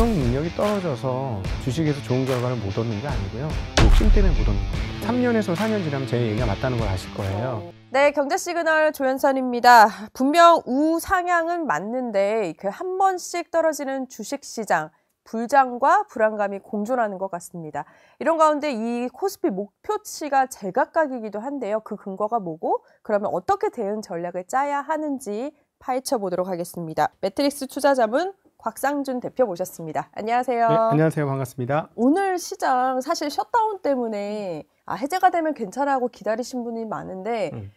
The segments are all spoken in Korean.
분석 능력이 떨어져서 주식에서 좋은 결과를 못 얻는 게 아니고요. 욕심 때문에 못 얻는 겁니다. 3년에서 4년 지나면 제 얘기가 맞다는 걸 아실 거예요. 네, 경제시그널 조연선입니다. 분명 우상향은 맞는데 한 번씩 떨어지는 주식시장, 불장과 불안감이 공존하는 것 같습니다. 이런 가운데 이 코스피 목표치가 제각각이기도 한데요. 그 근거가 뭐고 그러면 어떻게 대응 전략을 짜야 하는지 파헤쳐 보도록 하겠습니다. 매트릭스 투자자문 곽상준 대표 모셨습니다. 안녕하세요. 네, 안녕하세요. 반갑습니다. 오늘 시장 사실 셧다운 때문에 해제가 되면 괜찮아 하고 기다리신 분이 많은데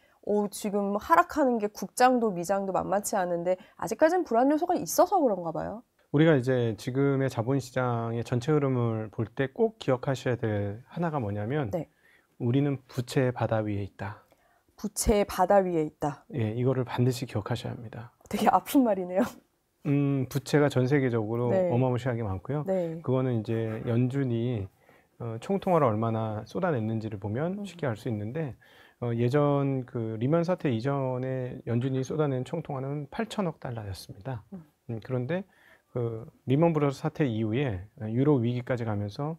지금 하락하는 게 국장도 미장도 만만치 않은데 아직까지는 불안 요소가 있어서 그런가 봐요. 우리가 이제 지금의 자본시장의 전체 흐름을 볼 때 꼭 기억하셔야 될 하나가 뭐냐면 네. 우리는 부채의 바다 위에 있다. 부채의 바다 위에 있다. 예, 이거를 반드시 기억하셔야 합니다. 되게 아픈 말이네요. 부채가 전 세계적으로 네. 어마무시하게 많고요. 네. 그거는 이제 연준이 총통화를 얼마나 쏟아냈는지를 보면 쉽게 알 수 있는데 예전 그 리먼 사태 이전에 연준이 쏟아낸 총통화는 8천억 달러였습니다. 그런데 그 리먼 브러더스 사태 이후에 유로 위기까지 가면서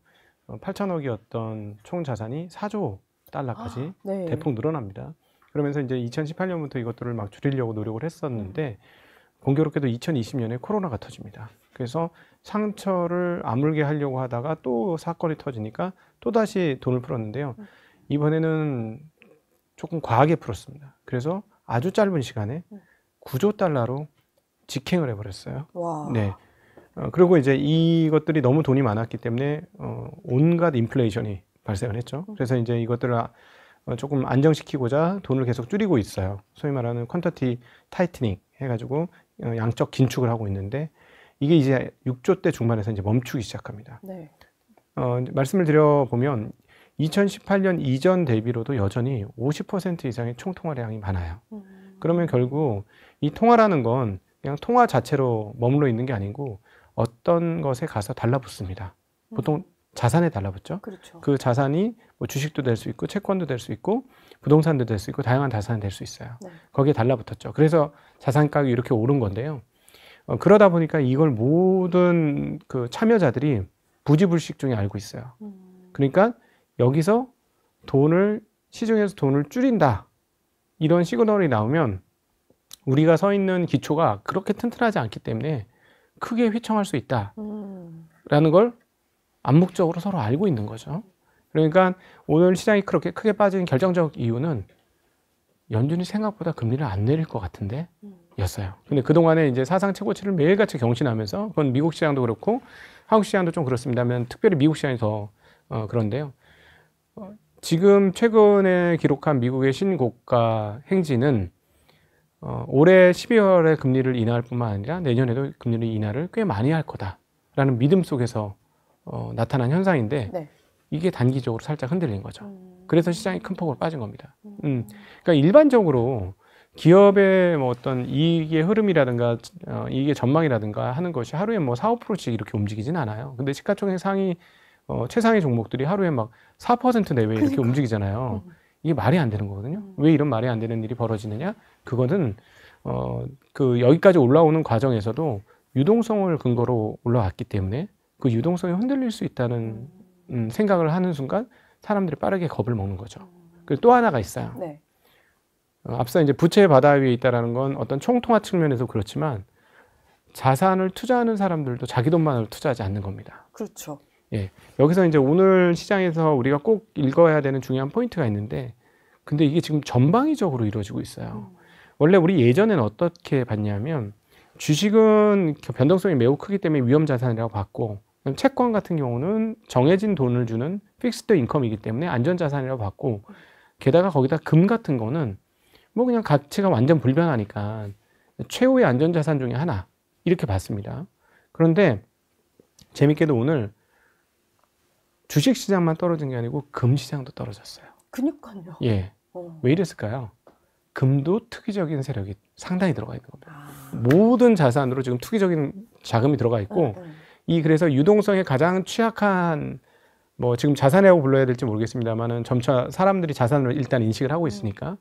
8천억이었던 총 자산이 4조 달러까지 네. 대폭 늘어납니다. 그러면서 이제 2018년부터 이것들을 막 줄이려고 노력을 했었는데 공교롭게도 2020년에 코로나가 터집니다. 그래서 상처를 아물게 하려고 하다가 또 사건이 터지니까 또다시 돈을 풀었는데요. 이번에는 조금 과하게 풀었습니다. 그래서 아주 짧은 시간에 9조 달러로 직행을 해버렸어요. 와. 네. 그리고 이제 이것들이 너무 돈이 많았기 때문에 온갖 인플레이션이 발생을 했죠. 그래서 이제 이것들을 조금 안정시키고자 돈을 계속 줄이고 있어요. 소위 말하는 퀀터티 타이트닝 해가지고 양적 긴축을 하고 있는데 이게 이제 6조 대 중반에서 이제 멈추기 시작합니다. 네. 말씀을 드려보면 2018년 이전 대비로도 여전히 50% 이상의 총통화량이 많아요. 그러면 결국 이 통화라는 건 그냥 통화 자체로 머물러 있는 게 아니고 어떤 것에 가서 달라붙습니다. 보통 자산에 달라붙죠. 그렇죠. 그 자산이 뭐 주식도 될 수 있고 채권도 될 수 있고 부동산도 될 수 있고 다양한 자산이 될 수 있어요. 네. 거기에 달라붙었죠. 그래서 자산 가격이 이렇게 오른 건데요. 그러다 보니까 이걸 모든 그 참여자들이 부지불식 중에 알고 있어요. 그러니까 여기서 시중에서 돈을 줄인다. 이런 시그널이 나오면 우리가 서 있는 기초가 그렇게 튼튼하지 않기 때문에 크게 휘청할 수 있다라는 걸 암묵적으로 서로 알고 있는 거죠. 그러니까 오늘 시장이 그렇게 크게 빠진 결정적 이유는 연준이 생각보다 금리를 안 내릴 것 같은데 였어요. 근데 그동안에 이제 사상 최고치를 매일같이 경신하면서 그건 미국 시장도 그렇고 한국 시장도 좀 그렇습니다만 특별히 미국 시장이 더 그런데요. 지금 최근에 기록한 미국의 신고가 행진은 올해 12월에 금리를 인하할 뿐만 아니라 내년에도 금리를 인하를 꽤 많이 할 거다라는 믿음 속에서 나타난 현상인데 네. 이게 단기적으로 살짝 흔들린 거죠. 그래서 시장이 큰 폭으로 빠진 겁니다. 그러니까 일반적으로 기업의 뭐 어떤 이익의 흐름이라든가 이익의 전망이라든가 하는 것이 하루에 뭐 4, 5%씩 이렇게 움직이진 않아요. 근데 시가총액 상위 최상위 종목들이 하루에 막 4% 내외 이렇게 움직이잖아요. 이게 말이 안 되는 거거든요. 왜 이런 말이 안 되는 일이 벌어지느냐? 그거는 그 여기까지 올라오는 과정에서도 유동성을 근거로 올라왔기 때문에 그 유동성이 흔들릴 수 있다는 생각을 하는 순간 사람들이 빠르게 겁을 먹는 거죠. 그리고 또 하나가 있어요. 네. 앞서 이제 부채의 바다 위에 있다라는 건 어떤 총통화 측면에서 그렇지만 자산을 투자하는 사람들도 자기 돈만으로 투자하지 않는 겁니다. 그렇죠. 예. 여기서 이제 오늘 시장에서 우리가 꼭 읽어야 되는 중요한 포인트가 있는데 근데 이게 지금 전방위적으로 이루어지고 있어요. 원래 우리 예전에는 어떻게 봤냐면 주식은 변동성이 매우 크기 때문에 위험 자산이라고 봤고 채권 같은 경우는 정해진 돈을 주는 픽스드 인컴이기 때문에 안전 자산이라고 봤고 게다가 거기다 금 같은 거는 뭐 그냥 가치가 완전 불변하니까 최후의 안전 자산 중에 하나 이렇게 봤습니다. 그런데 재밌게도 오늘 주식 시장만 떨어진 게 아니고 금 시장도 떨어졌어요. 그니까요. 예. 왜 이랬을까요? 금도 투기적인 세력이 상당히 들어가 있는 겁니다. 모든 자산으로 지금 투기적인 자금이 들어가 있고 그래서 유동성에 가장 취약한 뭐 지금 자산이라고 불러야 될지 모르겠습니다만은 점차 사람들이 자산으로 일단 인식을 하고 있으니까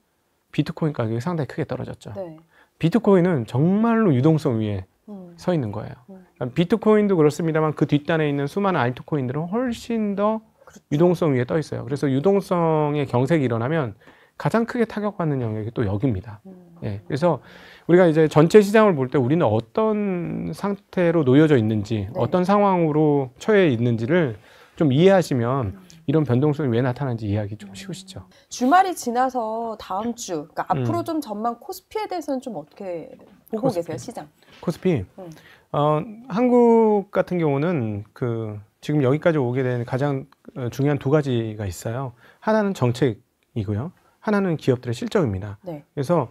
비트코인 가격이 상당히 크게 떨어졌죠. 네. 비트코인은 정말로 유동성 위에 서 있는 거예요. 비트코인도 그렇습니다만 그 뒷단에 있는 수많은 알트코인들은 훨씬 더 유동성 위에 떠 있어요. 그래서 유동성의 경색이 일어나면 가장 크게 타격받는 영역이 또 여기입니다. 예, 그래서 우리가 이제 전체 시장을 볼 때 우리는 어떤 상태로 놓여져 있는지, 어떤 상황으로 처해 있는지를 좀 이해하시면 이런 변동성이 왜 나타나는지 이해하기 좀 쉬우시죠. 주말이 지나서 다음 주, 그러니까 앞으로 좀 전망 코스피에 대해서는 좀 어떻게 보고 계세요, 시장? 코스피. 한국 같은 경우는 지금 여기까지 오게 된 가장 중요한 두 가지가 있어요. 하나는 정책이고요. 하나는 기업들의 실적입니다. 네. 그래서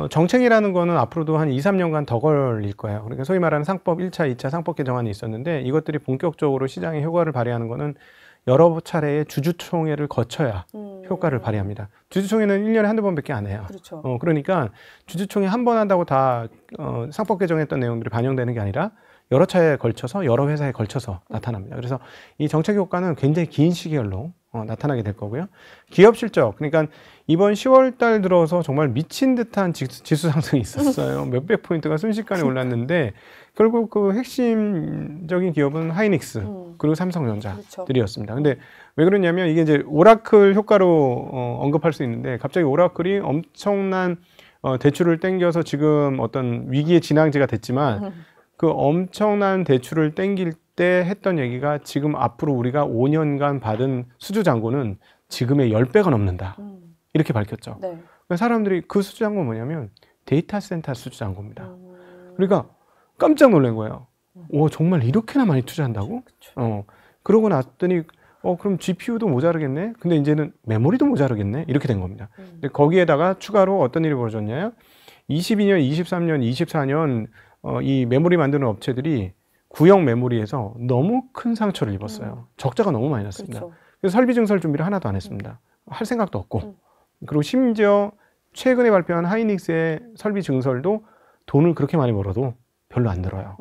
정책이라는 거는 앞으로도 한 2, 3년간 더 걸릴 거예요. 그러니까 소위 말하는 상법 1차, 2차 상법 개정안이 있었는데 이것들이 본격적으로 시장에 효과를 발휘하는 거는 여러 차례의 주주총회를 거쳐야 효과를 발휘합니다. 주주총회는 1년에 한두 번밖에 안 해요. 그렇죠. 그러니까 주주총회 한 번 한다고 다 상법 개정했던 내용들이 반영되는 게 아니라 여러 차례에 걸쳐서 여러 회사에 걸쳐서 나타납니다. 그래서 이 정책 효과는 굉장히 긴 시계열로 나타나게 될 거고요. 기업 실적, 그러니까 이번 10월 달 들어서 정말 미친 듯한 지수 상승이 있었어요. 몇백 포인트가 순식간에 올랐는데 결국 그 핵심적인 기업은 하이닉스 그리고 삼성전자들이었습니다. 근데 왜 그러냐면 이게 이제 오라클 효과로 언급할 수 있는데 갑자기 오라클이 엄청난 대출을 땡겨서 지금 어떤 위기의 진앙지가 됐지만 그 엄청난 대출을 땡길 때 했던 얘기가 지금 앞으로 우리가 5년간 받은 수주 잔고는 지금의 10배가 넘는다. 이렇게 밝혔죠. 네. 사람들이 그 수주 잔고는 뭐냐면 데이터 센터 수주 잔고입니다. 그러니까 깜짝 놀란 거예요. 오, 정말 이렇게나 많이 투자한다고? 그러고 났더니 그럼 GPU도 모자르겠네? 근데 이제는 메모리도 모자르겠네? 이렇게 된 겁니다. 근데 거기에다가 추가로 어떤 일이 벌어졌냐요? 22년, 23년, 24년 이 메모리 만드는 업체들이 구형 메모리에서 너무 큰 상처를 입었어요. 적자가 너무 많이 났습니다. 그렇죠. 그래서 설비 증설 준비를 하나도 안 했습니다. 할 생각도 없고. 그리고 심지어 최근에 발표한 하이닉스의 설비 증설도 돈을 그렇게 많이 벌어도 별로 안 들어요.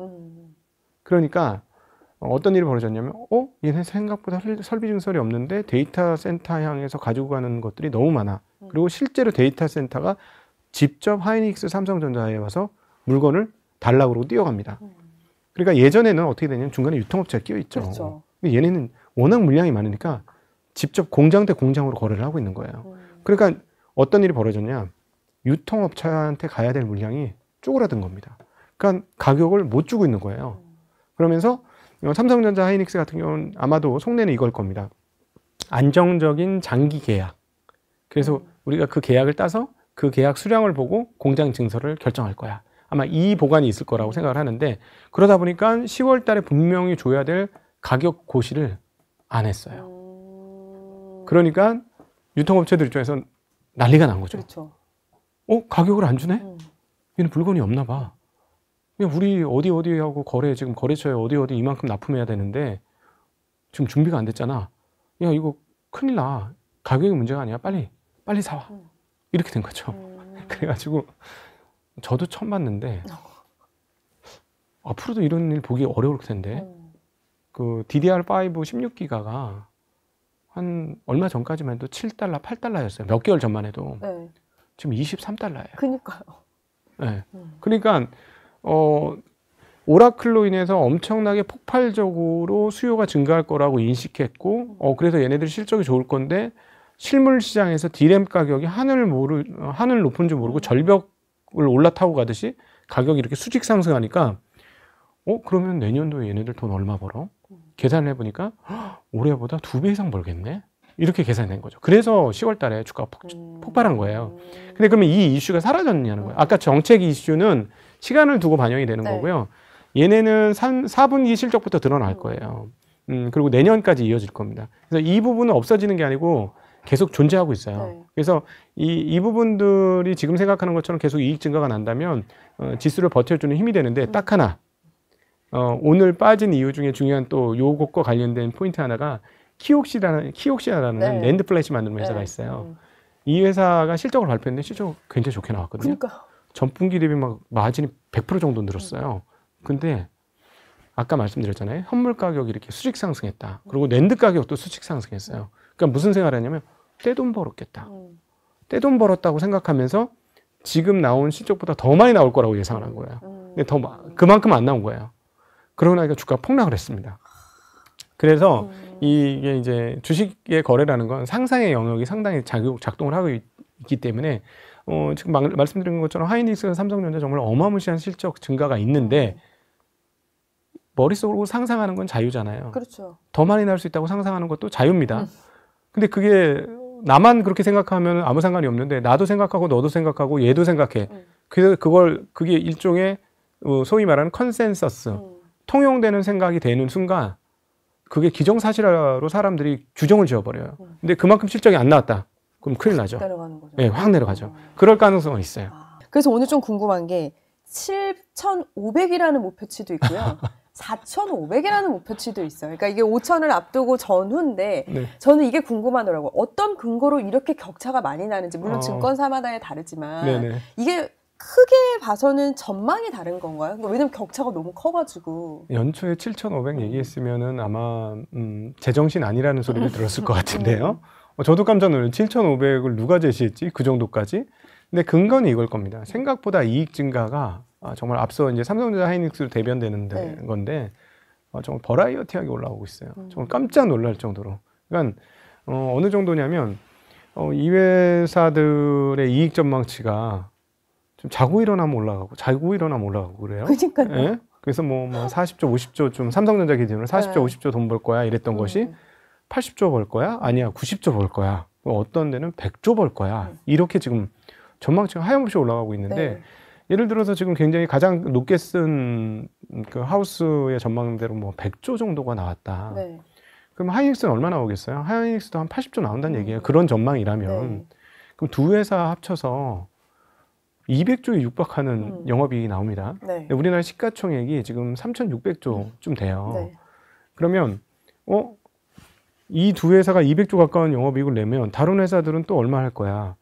그러니까 어떤 일이 벌어졌냐면 얘네 생각보다 설비 증설이 없는데 데이터 센터 향해서 가지고 가는 것들이 너무 많아. 그리고 실제로 데이터 센터가 직접 하이닉스 삼성전자에 와서 물건을 달라고 그러고 뛰어갑니다. 그러니까 예전에는 어떻게 되냐면 중간에 유통업체가 끼어있죠. 그렇죠. 근데 얘네는 워낙 물량이 많으니까 직접 공장 대 공장으로 거래를 하고 있는 거예요. 그러니까 어떤 일이 벌어졌냐. 유통업체한테 가야 될 물량이 쪼그라든 겁니다. 그러니까 가격을 못 주고 있는 거예요. 그러면서 삼성전자 하이닉스 같은 경우는 아마도 속내는 이걸 겁니다. 안정적인 장기 계약. 그래서 우리가 그 계약을 따서 그 계약 수량을 보고 공장 증설을 결정할 거야. 아마 이 보관이 있을 거라고 생각을 하는데 그러다 보니까 10월 달에 분명히 줘야 될 가격 고시를 안 했어요. 그러니까 유통업체들 입장에서는 난리가 난 거죠. 그렇죠. 가격을 안 주네? 얘는 물건이 없나 봐. 우리 어디하고 지금 거래처에 어디 이만큼 납품해야 되는데 지금 준비가 안 됐잖아. 야, 이거 큰일 나. 가격이 문제가 아니야. 빨리 사와. 이렇게 된 거죠. 그래가지고 저도 처음 봤는데 앞으로도 이런 일 보기 어려울 텐데 그 DDR5 16기가가 한 얼마 전까지만 해도 7달러, 8달러였어요. 몇 개월 전만 해도. 네. 지금 23달러예요. 그니까요. 네. 그러니까 오라클로 인해서 엄청나게 폭발적으로 수요가 증가할 거라고 인식했고 그래서 얘네들 실적이 좋을 건데 실물 시장에서 디램 가격이 하늘 높은 줄 모르고 절벽을 올라타고 가듯이 가격이 이렇게 수직 상승하니까 그러면 내년도에 얘네들 돈 얼마 벌어? 계산을 해보니까 올해보다 2배 이상 벌겠네? 이렇게 계산된 거죠. 그래서 10월 달에 주가가 폭발한 거예요. 근데 그러면 이 이슈가 사라졌냐는 거예요. 아까 정책 이슈는 시간을 두고 반영이 되는 거고요. 얘네는 4분기 실적부터 드러날 거예요. 그리고 내년까지 이어질 겁니다. 그래서 이 부분은 없어지는 게 아니고 계속 존재하고 있어요. 그래서 이 부분들이 지금 생각하는 것처럼 계속 이익 증가가 난다면 지수를 버텨주는 힘이 되는데 딱 하나 오늘 빠진 이유 중에 중요한 또 요것과 관련된 포인트 하나가 키옥시아라는 랜드 플래시 만드는 회사가 있어요. 이 회사가 실적을 발표했는데 실적 굉장히 좋게 나왔거든요. 전분기 대비 막 마진이 100% 정도 늘었어요. 근데 아까 말씀드렸잖아요. 현물 가격이 이렇게 수직 상승했다. 그리고 랜드 가격도 수직 상승했어요. 그러니까 무슨 생각을 했냐면 떼돈 벌었겠다. 떼돈 벌었다고 생각하면서 지금 나온 실적보다 더 많이 나올 거라고 예상을 한 거예요. 근데 그만큼 안 나온 거예요. 그러고 나니까 주가가 폭락을 했습니다. 그래서 이게 이제 주식의 거래라는 건 상상의 영역이 상당히 작동을 하고 있기 때문에 지금 말씀드린 것처럼 하이닉스나 삼성전자 정말 어마무시한 실적 증가가 있는데 머릿속으로 상상하는 건 자유잖아요. 그렇죠. 더 많이 날 수 있다고 상상하는 것도 자유입니다. 근데 그게 나만 그렇게 생각하면 아무 상관이 없는데 나도 생각하고 너도 생각하고 얘도 생각해. 그래서 그게 일종의 소위 말하는 컨센서스, 통용되는 생각이 되는 순간 그게 기정사실화로 사람들이 규정을 지어버려요. 근데 그만큼 실적이 안 나왔다. 그럼 큰일 나죠. 내려가는 거죠. 네, 확 내려가죠. 그럴 가능성은 있어요. 그래서 오늘 좀 궁금한 게 7,500이라는 목표치도 있고요. 4,500이라는 목표치도 있어요. 그러니까 이게 5,000을 앞두고 전후인데 네. 저는 이게 궁금하더라고요. 어떤 근거로 이렇게 격차가 많이 나는지 물론 증권사마다에 다르지만 네네. 이게 크게 봐서는 전망이 다른 건가요? 그러니까 왜냐면 격차가 너무 커가지고. 연초에 7,500 얘기했으면은 아마 제정신 아니라는 소리를 들었을 것 같은데요. 저도 깜짝 놀랐어요. 7,500을 누가 제시했지? 그 정도까지? 근데 근거는 이걸 겁니다. 생각보다 이익 증가가 정말 앞서 이제 삼성전자 하이닉스로 대변되는 건데 정말 버라이어티하게 올라오고 있어요. 정말 깜짝 놀랄 정도로. 그러니까 어느 정도냐면 이 회사들의 이익 전망치가 좀 자고 일어나면 올라가고 자고 일어나면 올라가고 그래요. 그러니까요. 예? 그래서 뭐 40조, 50조 좀 삼성전자 기준으로 40조, 50조 돈 벌 거야 이랬던 것이 80조 벌 거야? 아니야, 90조 벌 거야. 어떤 데는 100조 벌 거야. 이렇게 지금 전망치가 하염없이 올라가고 있는데 예를 들어서 지금 굉장히 가장 높게 쓴 그 하우스의 전망대로 뭐 100조 정도가 나왔다. 그럼 하이닉스는 얼마 나오겠어요? 하이닉스도 한 80조 나온다는 얘기예요. 그런 전망이라면. 그럼 두 회사 합쳐서 200조에 육박하는 영업이익이 나옵니다. 근데 우리나라 시가총액이 지금 3,600조쯤 돼요. 그러면 이 두 회사가 200조 가까운 영업이익을 내면 다른 회사들은 또 얼마 할 거야?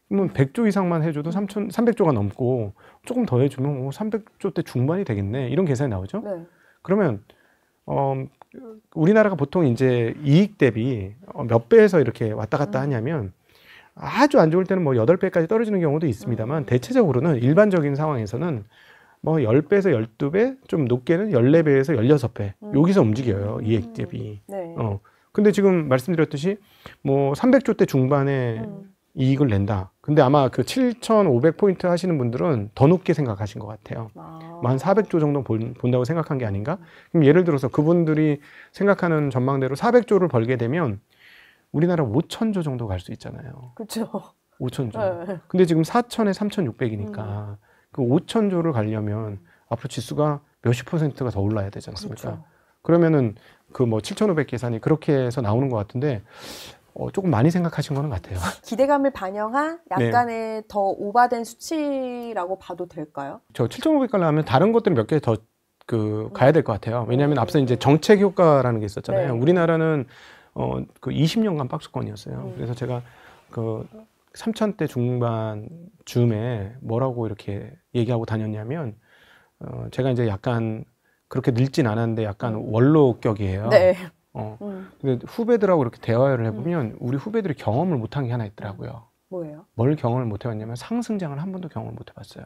그러면 100조 이상만 해줘도 300조가 넘고 조금 더 해주면 300조대 중반이 되겠네. 이런 계산이 나오죠. 그러면 우리나라가 보통 이제 이익 대비 몇 배에서 이렇게 왔다 갔다 하냐면 아주 안 좋을 때는 뭐 8배까지 떨어지는 경우도 있습니다만 대체적으로는 일반적인 상황에서는 뭐 10배에서 12배, 좀 높게는 14배에서 16배 여기서 움직여요. 이익 대비. 근데 지금 말씀드렸듯이 뭐 300조대 중반에 이익을 낸다. 근데 아마 그 7,500포인트 하시는 분들은 더 높게 생각하신 것 같아요. 한 400조 정도 본다고 생각한 게 아닌가? 그럼 예를 들어서 그분들이 생각하는 전망대로 400조를 벌게 되면 우리나라 5,000조 정도 갈 수 있잖아요. 그렇죠. 5,000조. 근데 지금 4,000에 3,600이니까 그 5,000조를 가려면 앞으로 지수가 몇십 %가 더 올라야 되지 않습니까? 그러면은 그 뭐 7,500 계산이 그렇게 해서 나오는 것 같은데 조금 많이 생각하신 거는 같아요. 기대감을 반영한 약간의 더 오바된 수치라고 봐도 될까요? 저 7,500 가려면 다른 것들은 몇 개 더 가야 될 것 같아요. 왜냐하면 앞서 이제 정책 효과라는 게 있었잖아요. 우리나라는 그 20년간 박스권이었어요. 그래서 제가 그 3,000대 중반 즈음에 뭐라고 이렇게 얘기하고 다녔냐면 제가 이제 약간 그렇게 늙진 않았는데 약간 원로격이에요. 근데 후배들하고 이렇게 대화를 해보면 우리 후배들이 경험을 못한 게 하나 있더라고요. 뭐예요? 뭘 경험을 못 해봤냐면 상승장을 한 번도 경험을 못 해봤어요.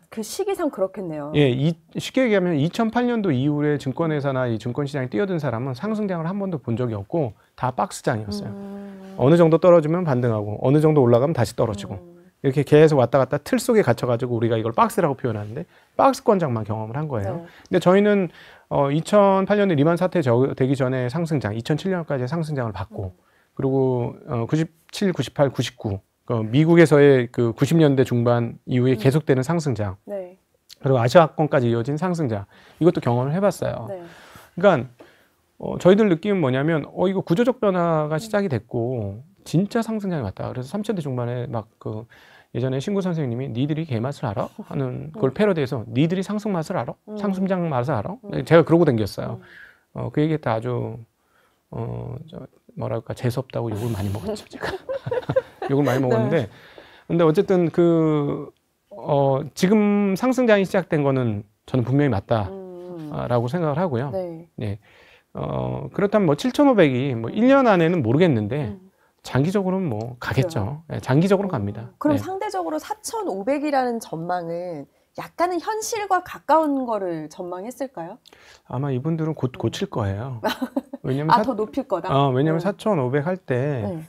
그 시기상 그렇겠네요. 예, 쉽게 얘기하면 2008년도 이후에 증권회사나 이 증권시장에 뛰어든 사람은 상승장을 한 번도 본 적이 없고 다 박스장이었어요. 어느 정도 떨어지면 반등하고 어느 정도 올라가면 다시 떨어지고 이렇게 계속 왔다 갔다 틀 속에 갇혀가지고 우리가 이걸 박스라고 표현하는데 박스권장만 경험을 한 거예요. 근데 저희는 2008년에 리만 사태 되기 전에 상승장, 2007년까지 상승장을 받고 그리고 97, 98, 99 미국에서의 그 90년대 중반 이후에 계속되는 상승장 그리고 아시아권까지 이어진 상승장 이것도 경험을 해봤어요. 그러니까 저희들 느낌은 뭐냐면 이거 구조적 변화가 시작이 됐고 진짜 상승장이 왔다. 그래서 3,000대 중반에 막 예전에 신구 선생님이 니들이 개맛을 알아? 하는 그걸 패러디해서 니들이 상승 맛을 알아? 상승장 맛을 알아? 제가 그러고 댕겼어요. 그 얘기했다 아주 뭐랄까 재수없다고 욕을 많이 먹었죠. 제가 욕을 많이 먹었는데 근데 어쨌든 지금 상승장이 시작된 거는 저는 분명히 맞다라고 생각을 하고요. 그렇다면 뭐 7,500이 뭐 1년 안에는 모르겠는데 장기적으로는 뭐 가겠죠. 장기적으로 갑니다. 그럼 상대적으로 4,500이라는 전망은 약간은 현실과 가까운 거를 전망했을까요? 아마 이분들은 곧 고칠 거예요. 왜냐면 더 높일 거다? 왜냐면 4,500 할 때 네.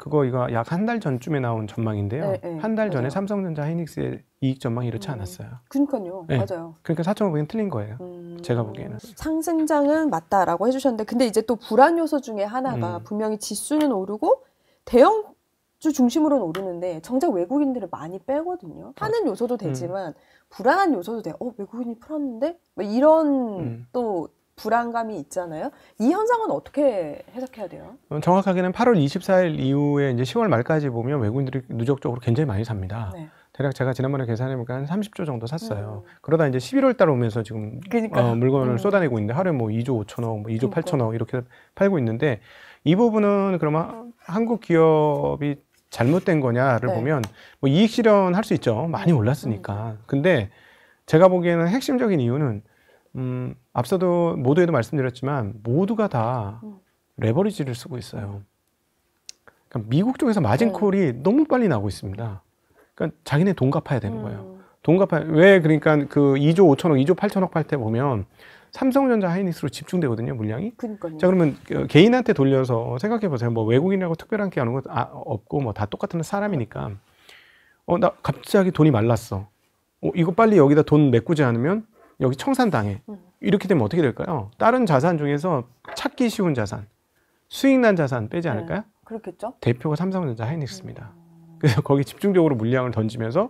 이거 약 한 달 전쯤에 나온 전망인데요. 네, 네. 한 달 전에 맞아요. 삼성전자 하이닉스의 이익 전망이 이렇지 않았어요. 그러니까요. 네. 맞아요. 그러니까 4,500은 틀린 거예요. 제가 보기에는. 상승장은 맞다라고 해주셨는데, 근데 이제 또 불안 요소 중에 하나가 분명히 지수는 오르고 대형주 중심으로는 오르는데 정작 외국인들을 많이 빼거든요. 하는 요소도 되지만 불안한 요소도 돼요. 외국인이 풀었는데? 뭐 이런 또 불안감이 있잖아요. 이 현상은 어떻게 해석해야 돼요? 정확하게는 8월 24일 이후에 이제 10월 말까지 보면 외국인들이 누적적으로 굉장히 많이 삽니다. 네. 대략 제가 지난번에 계산해보니까 한 30조 정도 샀어요. 그러다 이제 11월 달 오면서 지금 물건을 쏟아내고 있는데 하루에 뭐 2조 5천억, 뭐 2조 8천억 이렇게 팔고 있는데 이 부분은 그러면 한국 기업이 잘못된 거냐를 네. 보면 뭐 이익 실현할 수 있죠. 많이 올랐으니까. 근데 제가 보기에는 핵심적인 이유는 앞서도 모두에도 말씀드렸지만 모두가 다 레버리지를 쓰고 있어요. 그러니까 미국 쪽에서 마진콜이 너무 빨리 나오고 있습니다. 그러니까 자기네 돈 갚아야 되는 거예요. 돈 갚아야, 왜 그러니까 그 2조 5천억, 2조 8천억 팔 때 보면 삼성전자 하이닉스로 집중되거든요, 물량이. 그러니까요. 자, 그러면 개인한테 돌려서 생각해 보세요. 뭐 외국인이라고 특별한 게 하는 거 없고 뭐 다 똑같은 사람이니까. 나 갑자기 돈이 말랐어. 이거 빨리 여기다 돈 메꾸지 않으면 여기 청산당해. 이렇게 되면 어떻게 될까요? 다른 자산 중에서 찾기 쉬운 자산, 수익 난 자산 빼지 않을까요? 네, 그렇겠죠. 대표가 삼성전자 하이닉스입니다. 그래서 거기 집중적으로 물량을 던지면서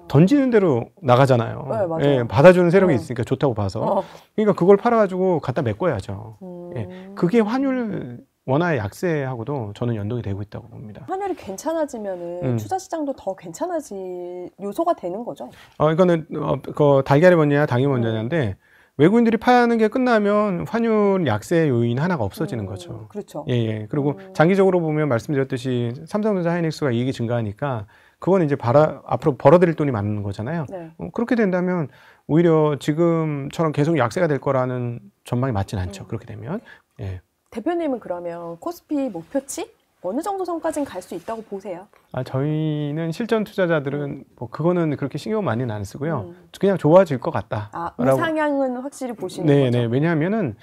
던지는 대로 나가잖아요. 네, 맞아요. 예, 받아주는 세력이 있으니까 좋다고 봐서. 그러니까 그걸 팔아가지고 갖다 메꿔야죠. 예, 그게 환율 원화의 약세하고도 저는 연동이 되고 있다고 봅니다. 환율이 괜찮아지면은 투자 시장도 더 괜찮아질 요소가 되는 거죠. 이거는 그 달걀이 먼저냐 당이 먼저냐인데 외국인들이 파는 게 끝나면 환율 약세 요인 하나가 없어지는 거죠. 그렇죠. 예. 그리고 장기적으로 보면 말씀드렸듯이 삼성전자 하이닉스가 이익이 증가하니까 그거는 이제 앞으로 벌어들일 돈이 많은 거잖아요. 네. 그렇게 된다면 오히려 지금처럼 계속 약세가 될 거라는 전망이 맞진 않죠. 그렇게 되면. 예. 대표님은 그러면 코스피 목표치 어느 정도 선까지는 갈 수 있다고 보세요? 저희는 실전 투자자들은 뭐 그거는 그렇게 신경 많이는 안 쓰고요. 그냥 좋아질 것 같다. 우상향은 확실히 보시는 네, 거죠? 네. 왜냐하면은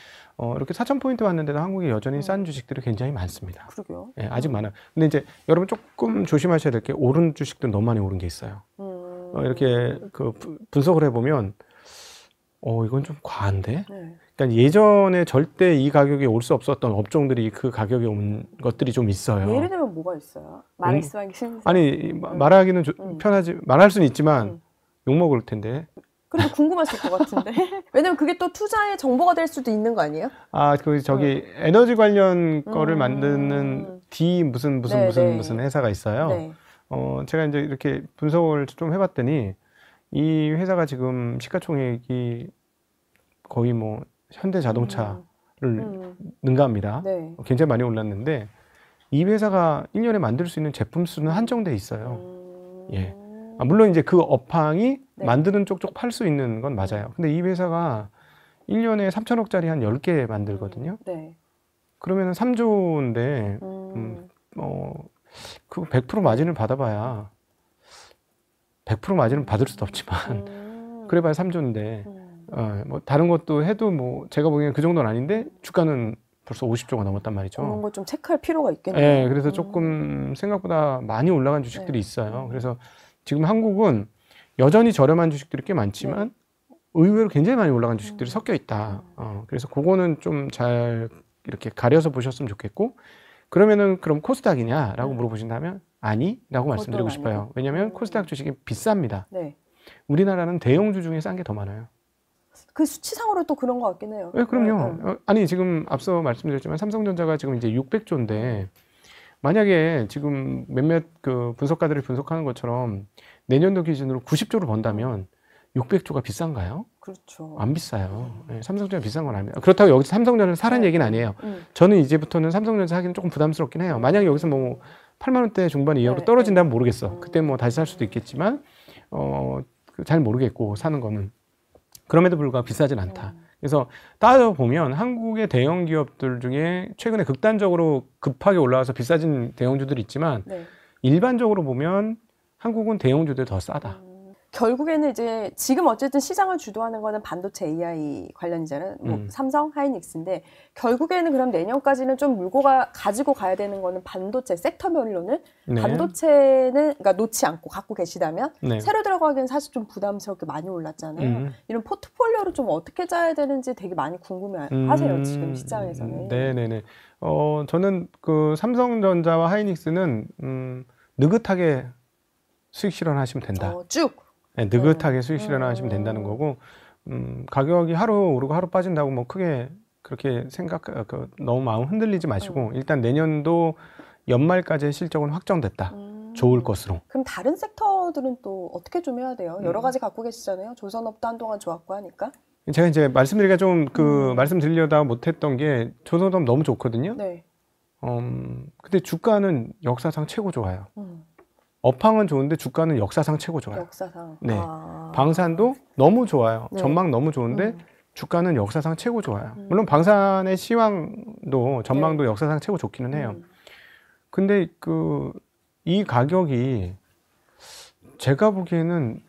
이렇게 4,000포인트 왔는데도 한국에 여전히 싼 주식들이 굉장히 많습니다. 그러게요. 네, 아직 많아요. 근데 이제 여러분 조금 조심하셔야 될 게 오른 주식들 너무 많이 오른 게 있어요. 이렇게 그 분석을 해보면 이건 좀 과한데? 네. 그러니까 예전에 절대 이 가격에 올 수 없었던 업종들이 그 가격에 온 것들이 좀 있어요. 예를 들면 뭐가 있어요? 말씀하기 싫으세요? 아니 말하기는 편하지 말할 수는 있지만 욕먹을 텐데. 그래도 궁금하실 것 같은데. 왜냐면 그게 또 투자의 정보가 될 수도 있는 거 아니에요? 저기 에너지 관련 거를 만드는 D 무슨 회사가 있어요. 네. 제가 이제 이렇게 분석을 좀 해봤더니 이 회사가 지금 시가총액이 거의 뭐 현대 자동차를 능가합니다. 네. 굉장히 많이 올랐는데 이 회사가 1년에 만들 수 있는 제품 수는 한정돼 있어요. 예. 물론 이제 그 업황이 만드는 쪽쪽 팔 수 있는 건 맞아요. 근데 이 회사가 1년에 3천억짜리 한 10개 만들거든요. 네. 그러면 3조인데 그 100% 마진을 받아봐야 100% 마진을 받을 수도 없지만 그래봐야 3조인데 뭐 다른 것도 해도 뭐 제가 보기에는 그 정도는 아닌데 주가는 벌써 50조가 넘었단 말이죠. 그런 거 좀 체크할 필요가 있겠네요. 네, 그래서 조금 생각보다 많이 올라간 주식들이 있어요. 그래서 지금 한국은 여전히 저렴한 주식들이 꽤 많지만 의외로 굉장히 많이 올라간 주식들이 섞여 있다. 그래서 그거는 좀 잘 이렇게 가려서 보셨으면 좋겠고, 그러면은 그럼 코스닥이냐라고 물어보신다면 아니라고 말씀드리고 싶어요. 왜냐하면 코스닥 주식이 비쌉니다. 네. 우리나라는 대형주 중에 싼 게 더 많아요. 그 수치상으로 또 그런 것 같긴 해요. 네, 그럼요. 아니 지금 앞서 말씀드렸지만 삼성전자가 지금 이제 600조인데 만약에 지금 몇몇 그 분석가들이 분석하는 것처럼 내년도 기준으로 90조를 번다면 600조가 비싼가요? 그렇죠. 안 비싸요. 네, 삼성전자 비싼 건 아닙니다. 그렇다고 여기서 삼성전자를 사라는 얘기는 아니에요. 저는 이제부터는 삼성전자 하기는 조금 부담스럽긴 해요. 만약에 여기서 뭐 8만 원대 중반 이하로 떨어진다면 모르겠어. 그때 뭐 다시 살 수도 있겠지만 잘 모르겠고 사는 거는. 그럼에도 불구하고 비싸진 않다. 그래서 따져보면 한국의 대형 기업들 중에 최근에 극단적으로 급하게 올라와서 비싸진 대형주들이 있지만 일반적으로 보면 한국은 대형주들이 더 싸다. 결국에는 이제 지금 어쨌든 시장을 주도하는 거는 반도체 AI 관련이잖아요. 뭐 삼성, 하이닉스인데 결국에는 그럼 내년까지는 좀 가지고 가야 되는 거는 반도체 섹터별로는 네. 반도체는 그러니까 놓지 않고 갖고 계시다면 네. 새로 들어가기엔 사실 좀 부담스럽게 많이 올랐잖아요. 이런 포트폴리오를 좀 어떻게 짜야 되는지 되게 많이 궁금해하세요. 지금 시장에서는. 네네네. 저는 그 삼성전자와 하이닉스는 느긋하게 수익 실현하시면 된다. 쭉. 네, 느긋하게 수익 실현하시면 된다는 거고, 가격이 하루 오르고 하루 빠진다고 뭐 크게 그렇게 너무 마음 흔들리지 마시고, 일단 내년도 연말까지의 실적은 확정됐다. 좋을 것으로. 그럼 다른 섹터들은 또 어떻게 좀 해야 돼요? 여러 가지 갖고 계시잖아요. 조선업도 한동안 좋았고 하니까. 제가 이제 말씀드리기가 좀 말씀드리려다 못했던 게 조선업 너무 좋거든요. 네. 근데 주가는 역사상 최고 좋아요. 업황은 좋은데 주가는 역사상 최고 좋아요. 역사상. 네. 방산도 너무 좋아요. 네. 전망 너무 좋은데 주가는 역사상 최고 좋아요. 물론 방산의 시황도 전망도 네. 역사상 최고 좋기는 해요. 근데 이 가격이 제가 보기에는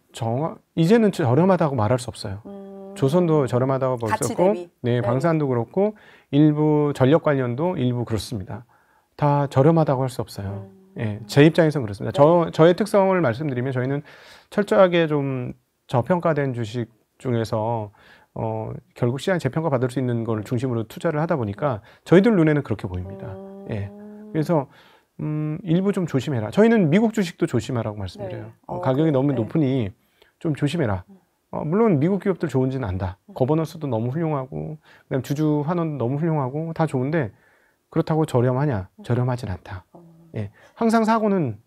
이제는 저렴하다고 말할 수 없어요. 조선도 저렴하다고 볼 수 없고, 네, 방산도 그렇고 일부 전력 관련도 일부 그렇습니다. 다 저렴하다고 할 수 없어요. 예, 제 입장에서는 그렇습니다. 저의 특성을 말씀드리면 저희는 철저하게 좀 저평가된 주식 중에서 결국 시장 재평가 받을 수 있는 걸 중심으로 투자를 하다 보니까 저희들 눈에는 그렇게 보입니다. 예, 그래서 일부 좀 조심해라. 저희는 미국 주식도 조심하라고 말씀드려요. 네. 가격이 너무 높으니 좀 조심해라. 물론 미국 기업들 좋은지는 안다. 거버넌스도 너무 훌륭하고, 그다음 주주 환원도 너무 훌륭하고 다 좋은데 그렇다고 저렴하냐? 저렴하진 않다. 예, 항상 사고는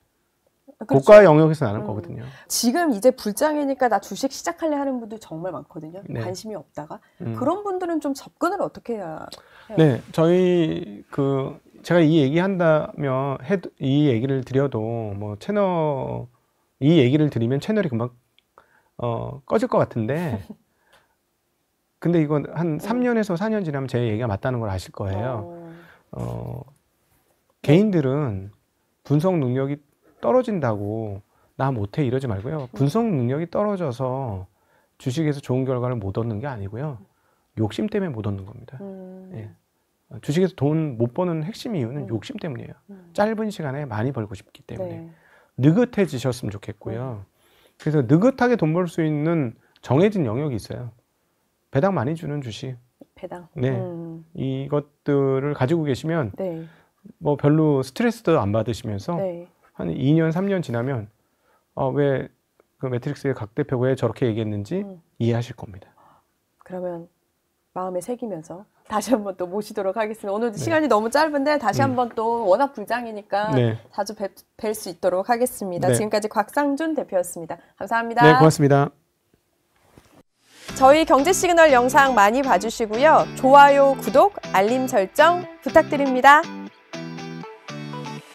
그렇죠. 고가 영역에서 나는 거거든요. 지금 이제 불장이니까 나 주식 시작할래 하는 분들 정말 많거든요. 네. 관심이 없다가. 그런 분들은 좀 접근을 어떻게 해야 해요? 네, 저희 제가 이 얘기한다면 이 얘기를 드려도 뭐 이 얘기를 드리면 채널이 금방 꺼질 것 같은데 근데 이건 한 3년에서 4년 지나면 제 얘기가 맞다는 걸 아실 거예요. 개인들은 분석 능력이 떨어진다고 나 못해 이러지 말고요. 분석 능력이 떨어져서 주식에서 좋은 결과를 못 얻는 게 아니고요. 욕심 때문에 못 얻는 겁니다. 예. 주식에서 돈 못 버는 핵심 이유는 욕심 때문이에요. 짧은 시간에 많이 벌고 싶기 때문에. 네. 느긋해지셨으면 좋겠고요. 그래서 느긋하게 돈 벌 수 있는 정해진 영역이 있어요. 배당 많이 주는 주식. 배당. 네. 이것들을 가지고 계시면 네. 뭐 별로 스트레스도 안 받으시면서 네. 한 2년, 3년 지나면 왜 그 매트릭스의 각 대표가 왜 저렇게 얘기했는지 이해하실 겁니다. 그러면 마음에 새기면서 다시 한번 또 모시도록 하겠습니다. 오늘 시간이 너무 짧은데 다시 한번 또 워낙 불장이니까 자주 뵐 수 있도록 하겠습니다. 네. 지금까지 곽상준 대표였습니다. 감사합니다. 네, 고맙습니다. 저희 경제 시그널 영상 많이 봐주시고요. 좋아요, 구독, 알림 설정 부탁드립니다.